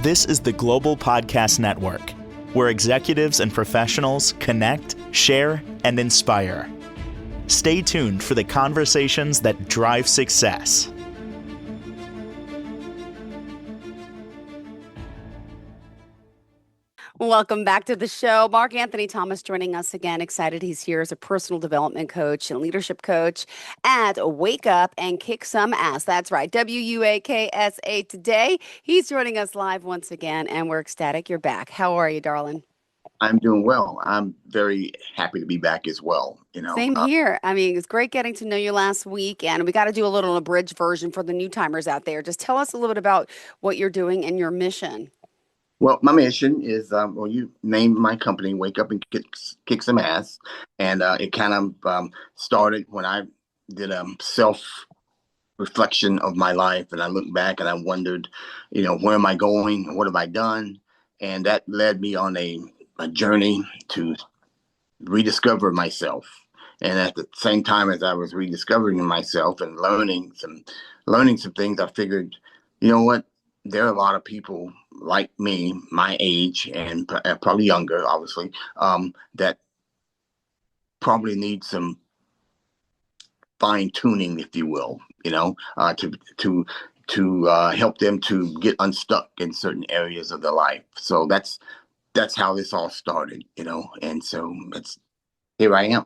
This is the Global Podcast Network, where executives and professionals connect, share, and inspire. Stay tuned for the conversations that drive success. Welcome back to the show. Mark Anthony Thomas joining us again. Excited he's here as a personal development coach and leadership coach at Wake Up and Kick Some Ass. That's right, WUAKSA today. He's joining us live once again, and we're ecstatic you're back. How are you, darling? I'm doing well. I'm very happy to be back as well. Same here. I mean, it's great getting to know you last week, and we got to do a little abridged version for the new timers out there. Just tell us a little bit about what you're doing and your mission. Well, my mission is, you named my company, Wake Up and Kick Some Ass. And it kind of started when I did a self-reflection of my life. And I looked back and I wondered, where am I going? What have I done? And that led me on a journey to rediscover myself. And at the same time as I was rediscovering myself and learning some things, I figured, you know what? There are a lot of people like me, my age, and probably younger, obviously, that probably need some fine tuning, if you will, to help them to get unstuck in certain areas of their life. So that's how this all started, and so here I am.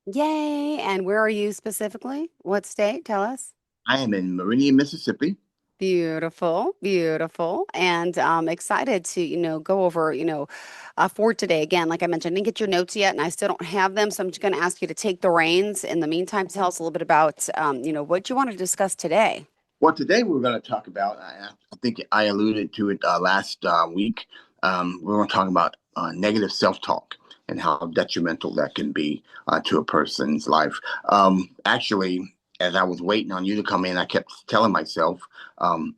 Yay! And where are you specifically? What state? Tell us. I am in Meridian, Mississippi. Beautiful, beautiful, and excited to go over for today. Again, like I mentioned, I didn't get your notes yet, and I still don't have them, so I'm just going to ask you to take the reins. In the meantime, tell us a little bit about what you want to discuss today. Well, today we're going to talk about. I think I alluded to it last week. We're going to talk about negative self-talk and how detrimental that can be to a person's life. Actually, as I was waiting on you to come in, I kept telling myself, I'm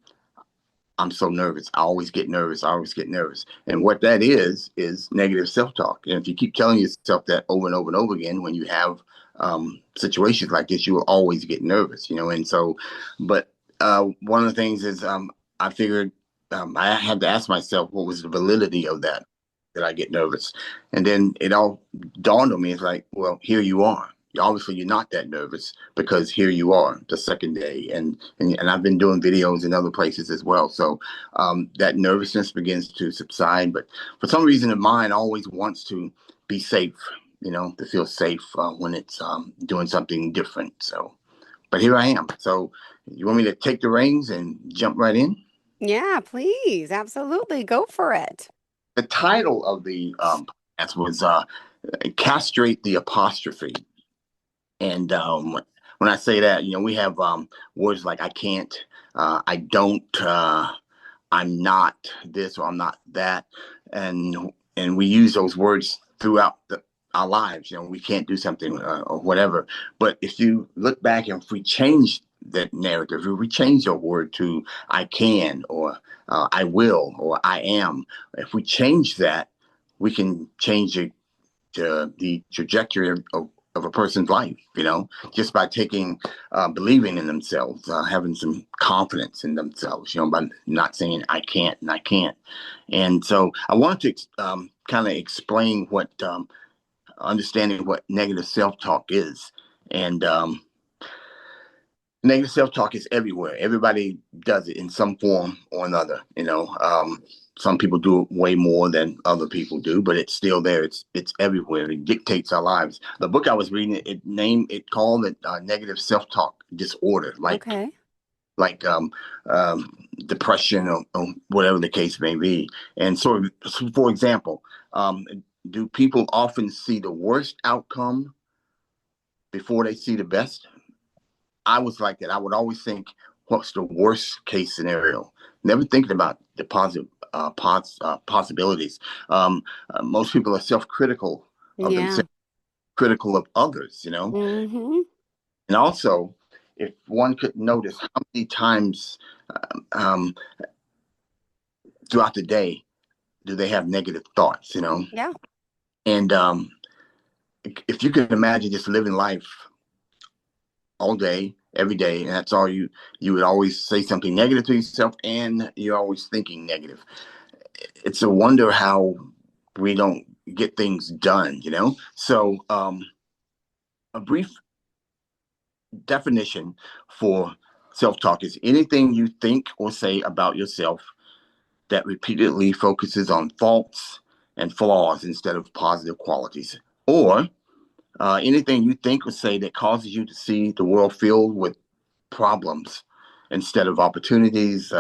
so nervous. I always get nervous. And what that is negative self-talk. And if you keep telling yourself that over and over and over again, when you have situations like this, you will always get nervous, And so, but one of the things is I figured I had to ask myself, what was the validity of that I get nervous? And then it all dawned on me. It's like, well, here you are. Obviously, you're not that nervous because here you are the second day. And I've been doing videos in other places as well. So that nervousness begins to subside. But for some reason, the mind always wants to be safe, to feel safe when it's doing something different. So, but here I am. So you want me to take the reins and jump right in? Yeah, please. Absolutely. Go for it. The title of the podcast was Castrate the Apostrophe. And when I say that, we have words like I can't, I don't, I'm not this or I'm not that. And we use those words throughout our lives. We can't do something or whatever. But if you look back and if we change that narrative, if we change your word to I can or I will or I am, if we change that, we can change the trajectory of a person's life, just by believing in themselves, having some confidence in themselves, by not saying I can't and I can't. And so I wanted to kind of explain understanding what negative self-talk is. And negative self-talk is everywhere. Everybody does it in some form or another, Some people do it way more than other people do, but it's still there. It's everywhere. It dictates our lives. The book I was reading, it called it negative self-talk disorder, like depression or whatever the case may be. And so for example, do people often see the worst outcome before they see the best? I was like that. I would always think, what's the worst case scenario? Never thinking about the positive possibilities. Most people are self-critical of themselves, critical of others, Mm-hmm. And also, if one could notice how many times throughout the day do they have negative thoughts, Yeah. And if you can imagine just living life all day every day, and that's all you would always say something negative to yourself, and you're always thinking negative. It's a wonder how we don't get things done, you know? So a brief definition for self-talk is anything you think or say about yourself that repeatedly focuses on faults and flaws instead of positive qualities, or anything you think or say that causes you to see the world filled with problems instead of opportunities,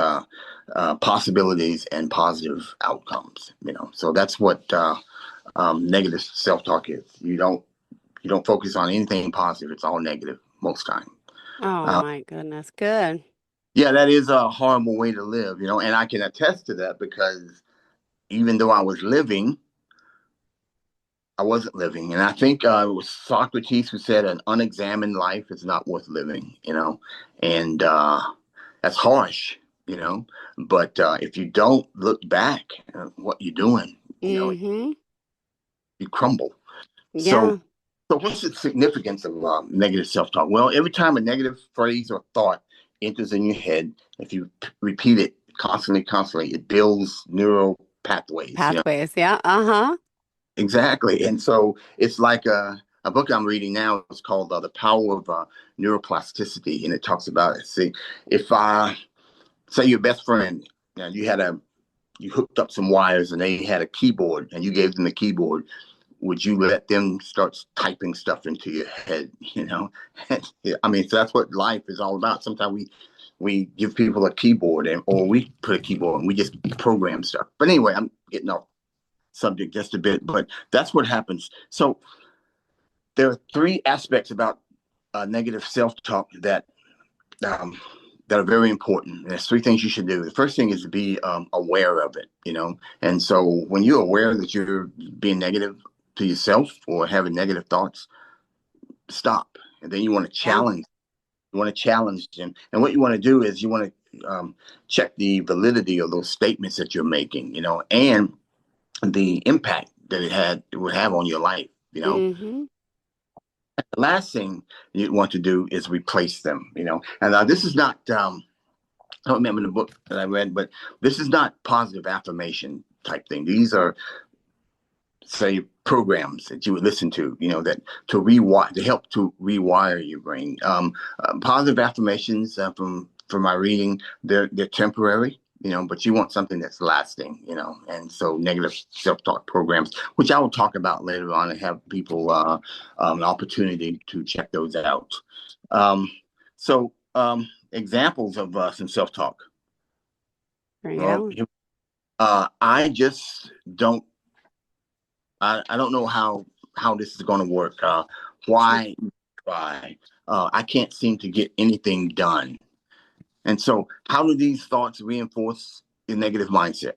possibilities, and positive outcomes. You know, so that's what negative self-talk is. You don't focus on anything positive. It's all negative most time. Oh Uh, my goodness. Good. yeah, that is a horrible way to live. You know, and I can attest to that because even though I was living, I wasn't living. And I think it was Socrates who said an unexamined life is not worth living, you know, and that's harsh, you know, but if you don't look back at what you're doing, you know, Mm-hmm. you crumble. Yeah. So what's the significance of negative self-talk? Well, every time a negative phrase or thought enters in your head, if you repeat it constantly, it builds neural pathways, you know. Pathways. Yeah. Uh-huh. Exactly. And so it's like a book I'm reading now. It's called The Power of Neuroplasticity. And it talks about it. See, if say your best friend, now you hooked up some wires and they had a keyboard and you gave them the keyboard, would you let them start typing stuff into your head? You know, I mean, so that's what life is all about. Sometimes we give people a keyboard or we put a keyboard and we just program stuff. But anyway, I'm getting off subject just a bit, but that's what happens. So there are three aspects about negative self-talk um, that are very important. There's three things you should do. The first thing is to be aware of it, you know. And so when you're aware that you're being negative to yourself or having negative thoughts, stop. And then you want to Yeah. challenge. You want to challenge them. And what you want to do is you want to check the validity of those statements that you're making, you know, and the impact that it would have on your life, you know. Mm-hmm. The last thing you want to do is replace them, you know. And this is not I don't remember the book that I read, but this is not positive affirmation type thing. These are, say, programs that you would listen to, you know, that to help to rewire your brain. Positive affirmations from my reading, they're temporary, you know, but you want something that's lasting, you know. And so negative self-talk programs, which I will talk about later on, and have people an opportunity to check those out. Um, so examples of some self-talk. Bring it Well, on. I just don't. I don't know how this is going to work. Why try? I can't seem to get anything done. And so, how do these thoughts reinforce your negative mindset?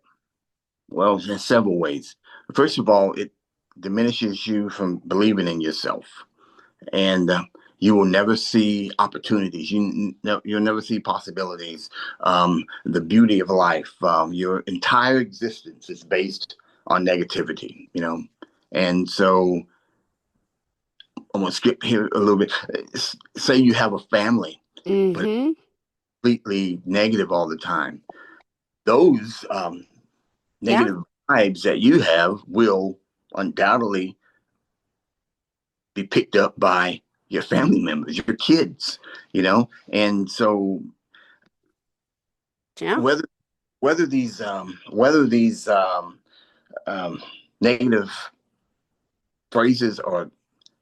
Well, there's several ways. First of all, it diminishes you from believing in yourself, and you will never see opportunities. You'll never see possibilities. The beauty of life. Your entire existence is based on negativity. You know, and so I'm gonna skip here a little bit. Say you have a family, but Mm-hmm. completely negative all the time. Those Yeah. negative vibes that you have will undoubtedly be picked up by your family members, your kids, you know. And so Yeah. whether whether these um, negative phrases are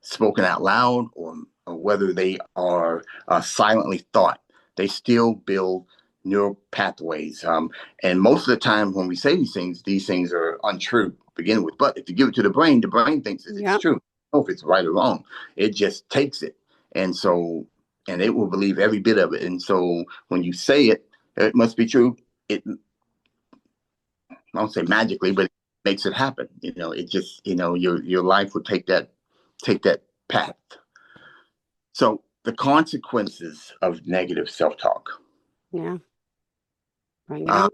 spoken out loud or whether they are silently thought, they still build neural pathways. And most of the time when we say these things are untrue to begin with. But if you give it to the brain thinks that it's Yep. true. I don't know if it's right or wrong. It just takes it. And so, and it will believe every bit of it. And so when you say it, it must be true. I don't say magically, but it makes it happen. You know, it just, you know, your life will take that path. So the consequences of negative self-talk, Yeah. Bring it uh, on.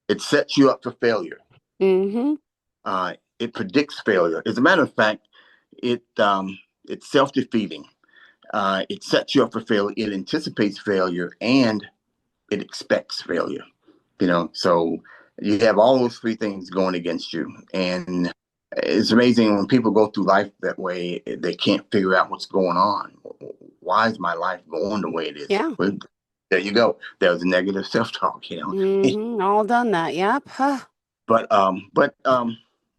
it sets you up for failure. Mm-hmm. It predicts failure. As a matter of fact, it's self-defeating. It sets you up for failure. It anticipates failure, and it expects failure. So you have all those three things going against you. And it's amazing when people go through life that way, they can't figure out what's going on. Why is my life going the way it is? Yeah. Well, there you go. There's negative self-talk. All done that. Yep. But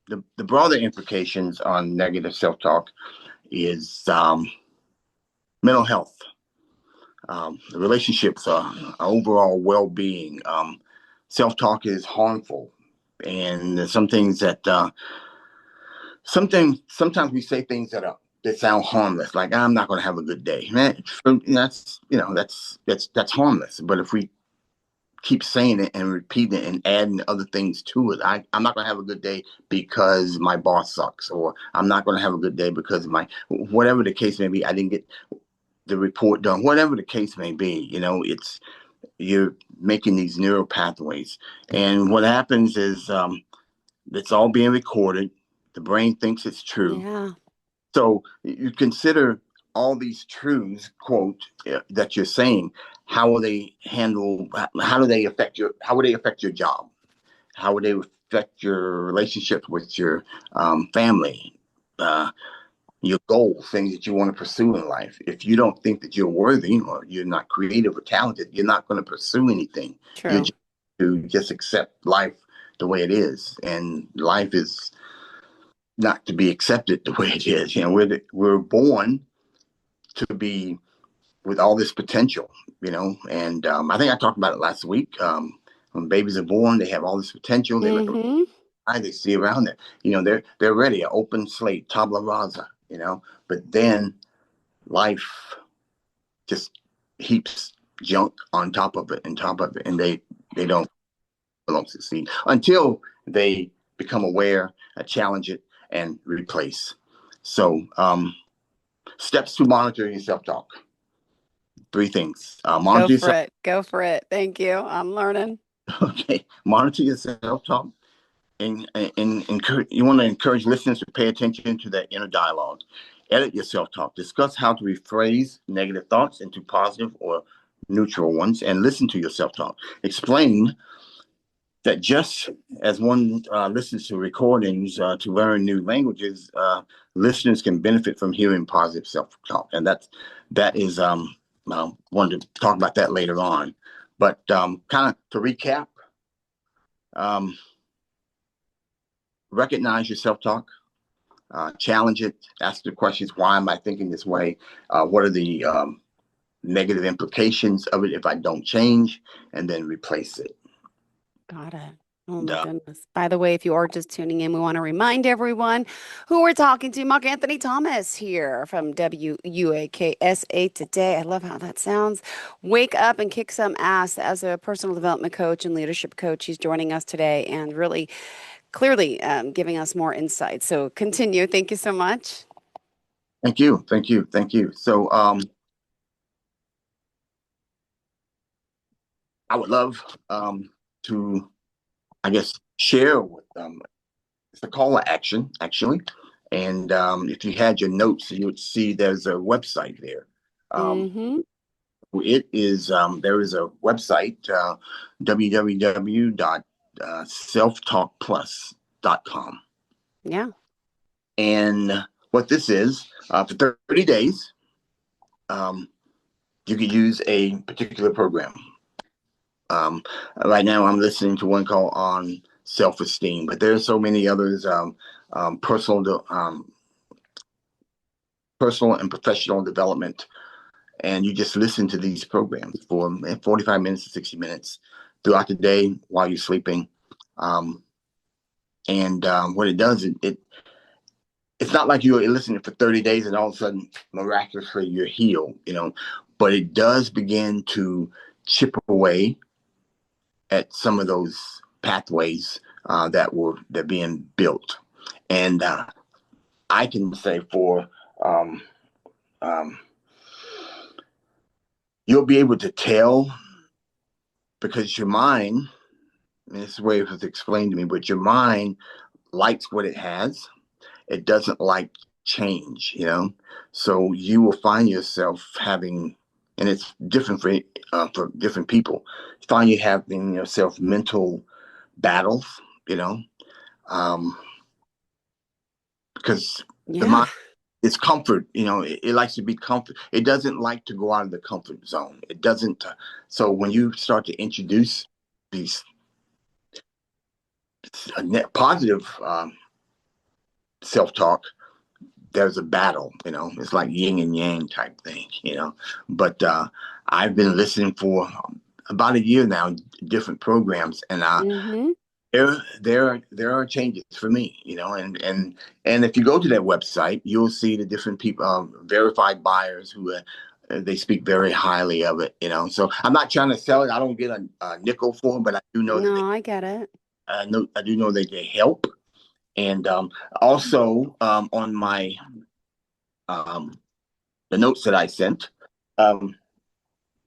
the broader implications on negative self-talk is mental health, relationships, overall well-being. Self-talk is harmful, and there's some things that sometimes we say things that sound harmless, like I'm not going to have a good day. Man, that's harmless. But if we keep saying it and repeating it and adding other things to it, I'm not going to have a good day because my boss sucks, or I'm not going to have a good day because my whatever the case may be. I didn't get the report done. Whatever the case may be, it's you're making these neural pathways, and what happens is it's all being recorded. The brain thinks it's true. Yeah. So you consider all these truths, quote, that you're saying. How will they handle? How do they affect your? How would they affect your job? How would they affect your relationships with your family? Your goals, things that you want to pursue in life. If you don't think that you're worthy or you're not creative or talented, you're not going to pursue anything. You're True. just accept life the way it is, and life is not to be accepted the way it is. We're born to be with all this potential. And I think I talked about it last week. When babies are born, they have all this potential. They look Mm-hmm. around, they see around it. They're ready, an open slate, tabla rasa. But then life just heaps junk on top of it and they don't succeed until they become aware, challenge it, and replace. So steps to monitor your self-talk. 3 things. Go Monitor for yourself. it. Go for it. Thank you. I'm learning. Okay. Monitor your self-talk. And encourage, you want to encourage listeners to pay attention to that inner dialogue. Edit your self-talk. Discuss how to rephrase negative thoughts into positive or neutral ones, and listen to your self-talk. Explain that just as one listens to recordings to learn new languages, listeners can benefit from hearing positive self-talk, and that is wanted to talk about that later on. But kind of to recap, recognize your self-talk, challenge it, ask the questions: why am I thinking this way? What are the negative implications of it if I don't change? And then replace it. Got it. Oh my goodness. By the way, if you are just tuning in, we want to remind everyone who we're talking to. Mark Anthony Thomas here from WUAKSA today. I love how that sounds. Wake up and kick some ass as a personal development coach and leadership coach. He's joining us today and really clearly giving us more insight. So continue. Thank you so much. Thank you. So I would love to, I guess, share with them. It's a call to action, actually. And if you had your notes, you would see there's a website there. Mm-hmm. It is, there is a website, www.selftalkplus.com. Yeah. And what this is, for 30 days, you could use a particular program. Right now, I'm listening to one called on self-esteem, but there are so many others. Personal and professional development, and you just listen to these programs for 45 minutes to 60 minutes throughout the day while you're sleeping. And what it does, it's not like you're listening for 30 days and all of a sudden miraculously you're healed, but it does begin to chip away at some of those pathways that being built. And I can say you'll be able to tell, because your mind, and this is the way it was explained to me, but your mind likes what it has. It doesn't like change, so you will find yourself having, and it's different for different people, find you having yourself mental battles, you know, um, because the Yeah. mind is comfort, it likes to be comfort. It doesn't like to go out of the comfort zone. It doesn't. So when you start to introduce these positive self-talk, there's a battle, it's like yin and yang type thing. But I've been listening for about a year now, different programs, and Mm-hmm. there are changes for me, and if you go to that website, you'll see the different people, verified buyers who they speak very highly of it, so I'm not trying to sell it. I don't get a nickel for them, but I do know that No, I get it. I do know that they help. And also on my um, the notes that I sent, um,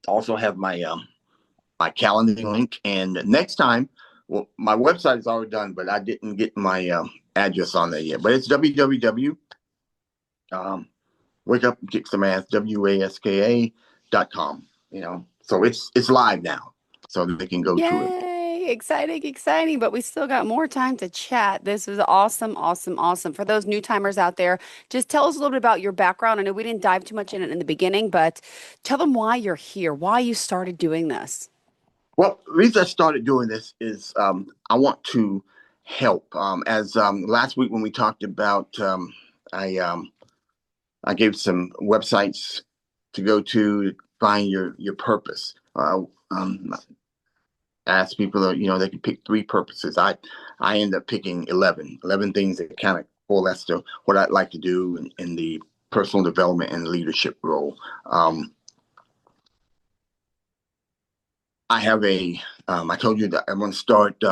also have my calendar link. And next time, well, my website is already done, but I didn't get my address on there yet. But it's www. Wake up and kick some ass. WASKA.com. So it's live now, so they can go to it. Yay! Exciting, exciting. But we still got more time to chat. This was awesome, awesome, awesome. For those new timers out there, just tell us a little bit about your background. I know we didn't dive too much in it in the beginning, but tell them why you're here, why you started doing this. Well, the reason I started doing this is I want to help. As last week when we talked about, I I gave some websites to go to find your purpose. Ask people, they can pick three purposes. I end up picking 11 things that kind of coalesce to what I'd like to do in the personal development and leadership role. I have I told you that I'm going to start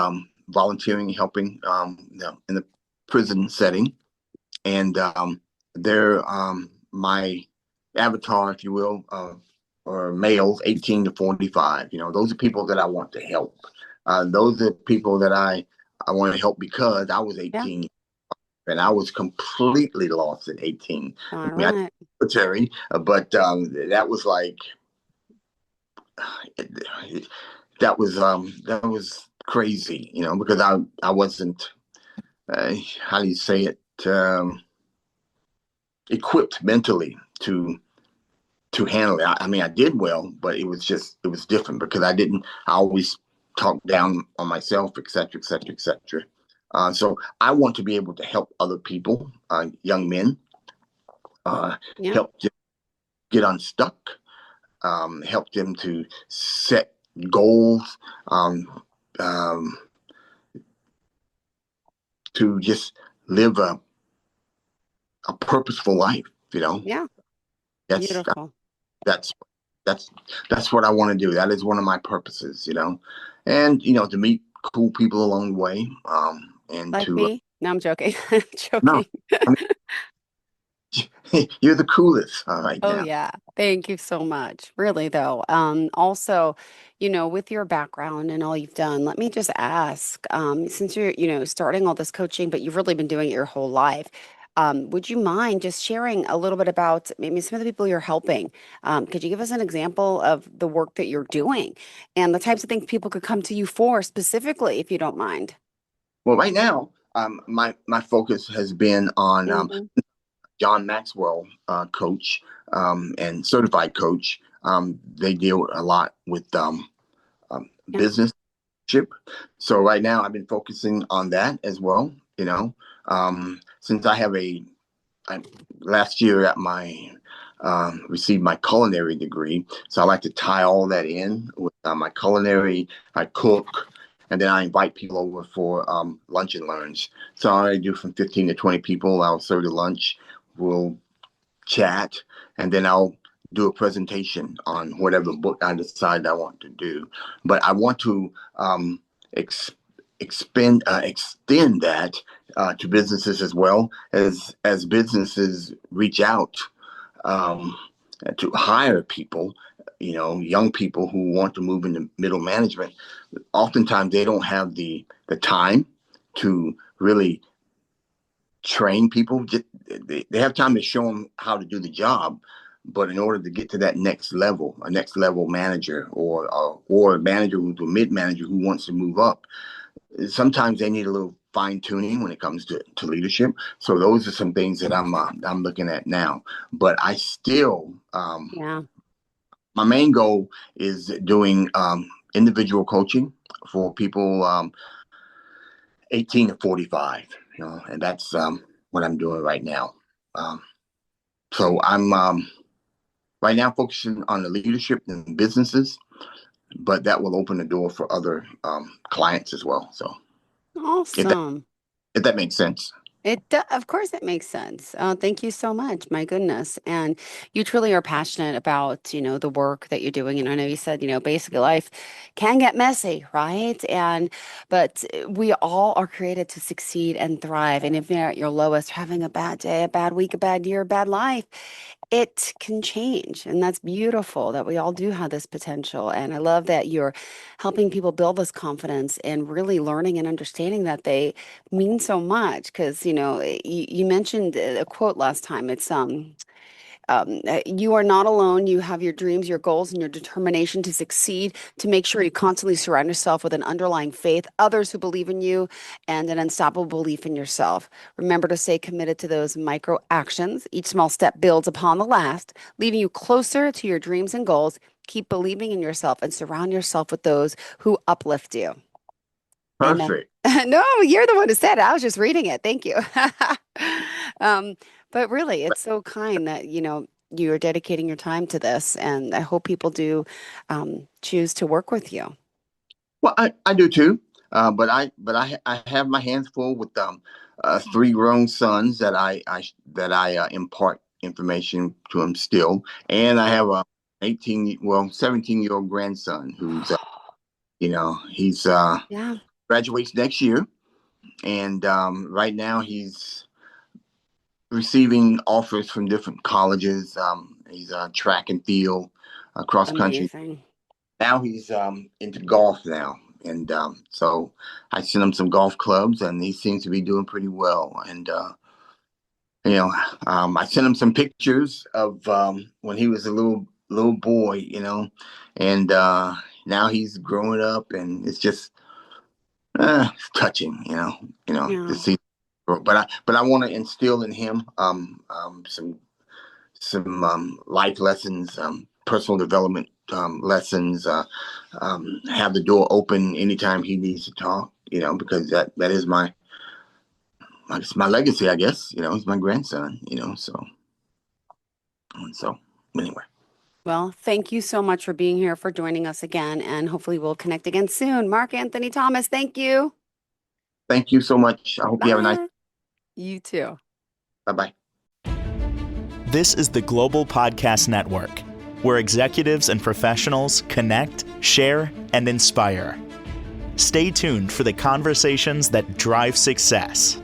volunteering, helping in the prison setting. And they're my avatar, if you will, or males 18 to 45. Those are people that I want to help. Those are people that I want to help because I was Yeah. 18 and I was completely lost at 18. All I mean, I right. military, but that was like that was crazy, because I wasn't how do you say it, equipped mentally to handle it. I mean, I did well, but it was different because I always talk down on myself, et cetera, et cetera, et cetera. So I want to be able to help other people, young men, Yeah. help them get unstuck, help them to set goals, um, to just live a purposeful life. Yeah. That's Beautiful. that's that's that's what I want to do. That is one of my purposes, and to meet cool people along the way, and Like to me? No, I'm joking. no, Joking. I mean, you're the coolest right Oh now. yeah. Thank you so much. Really though. Also, with your background and all you've done, let me just ask, since you're, starting all this coaching, but you've really been doing it your whole life, would you mind just sharing a little bit about maybe some of the people you're helping? Could you give us an example of the work that you're doing and the types of things people could come to you for specifically, if you don't mind? Well, right now, my focus has been on Hmm. John Maxwell, coach, and certified coach. They deal a lot with Yeah. business. So right now, I've been focusing on that as well. Since I last year at my received my culinary degree, so I like to tie all that in with my culinary. I cook, and then I invite people over for lunch and learns. So I do from 15 to 20 people. I'll serve the lunch. We'll chat, and then I'll do a presentation on whatever book I decide I want to do. But I want to ex- extend that to businesses as well as businesses reach out um, to hire people. Young people who want to move into middle management. Oftentimes, they don't have the time to really train people. They have time to show them how to do the job, but in order to get to that next level, a next level manager or a manager who's a mid manager who wants to move up, sometimes they need a little fine tuning when it comes to leadership. So those are some things that I'm looking at now. But I still Yeah. my main goal is doing individual coaching for people 18 to 45, and that's what I'm doing right now. So I'm right now focusing on the leadership and businesses, but that will open the door for other clients as well. So if that, Awesome. if that makes sense. Of course, it makes sense. Thank you so much. My goodness. And you truly are passionate about, the work that you're doing. And I know you said, basically life can get messy, right? But we all are created to succeed and thrive. And if you're at your lowest, having a bad day, a bad week, a bad year, a bad life, it can change. And that's beautiful that we all do have this potential. And I love that you're helping people build this confidence and really learning and understanding that they mean so much. Because, you mentioned a quote last time. It's you are not alone. You have your dreams, your goals, and your determination to succeed. To make sure you constantly surround yourself with an underlying faith, others who believe in you, and an unstoppable belief in yourself. Remember to stay committed to those micro actions. Each small step builds upon the last, leading you closer to your dreams and goals. Keep believing in yourself and surround yourself with those who uplift you. Amen. Perfect. No, you're the one who said it. I was just reading it. Thank you. Um, but really, it's so kind that, you are dedicating your time to this, and I hope people do choose to work with you. Well, I do too. I have my hands full with three grown sons that I impart information to them still, and I have a 17-year-old grandson who's he's Yeah, graduates next year, and right now he's receiving offers from different colleges. He's track and field, cross country. amazing. Now he's into golf now, and so I sent him some golf clubs, and he seems to be doing pretty well. And I sent him some pictures of when he was a little boy, and now he's growing up, and it's just it's touching, to Yeah, see. But I want to instill in him some life lessons, personal development lessons. Have the door open anytime he needs to talk. Because that is my legacy, I guess. He's my grandson. So anyway, well, thank you so much for being here, for joining us again, and hopefully we'll connect again soon. Mark Anthony Thomas, thank you. thank you so much. I hope you have a nice. Bye. You too. Bye bye. This is the Global Podcast Network, where executives and professionals connect, share, and inspire. Stay tuned for the conversations that drive success.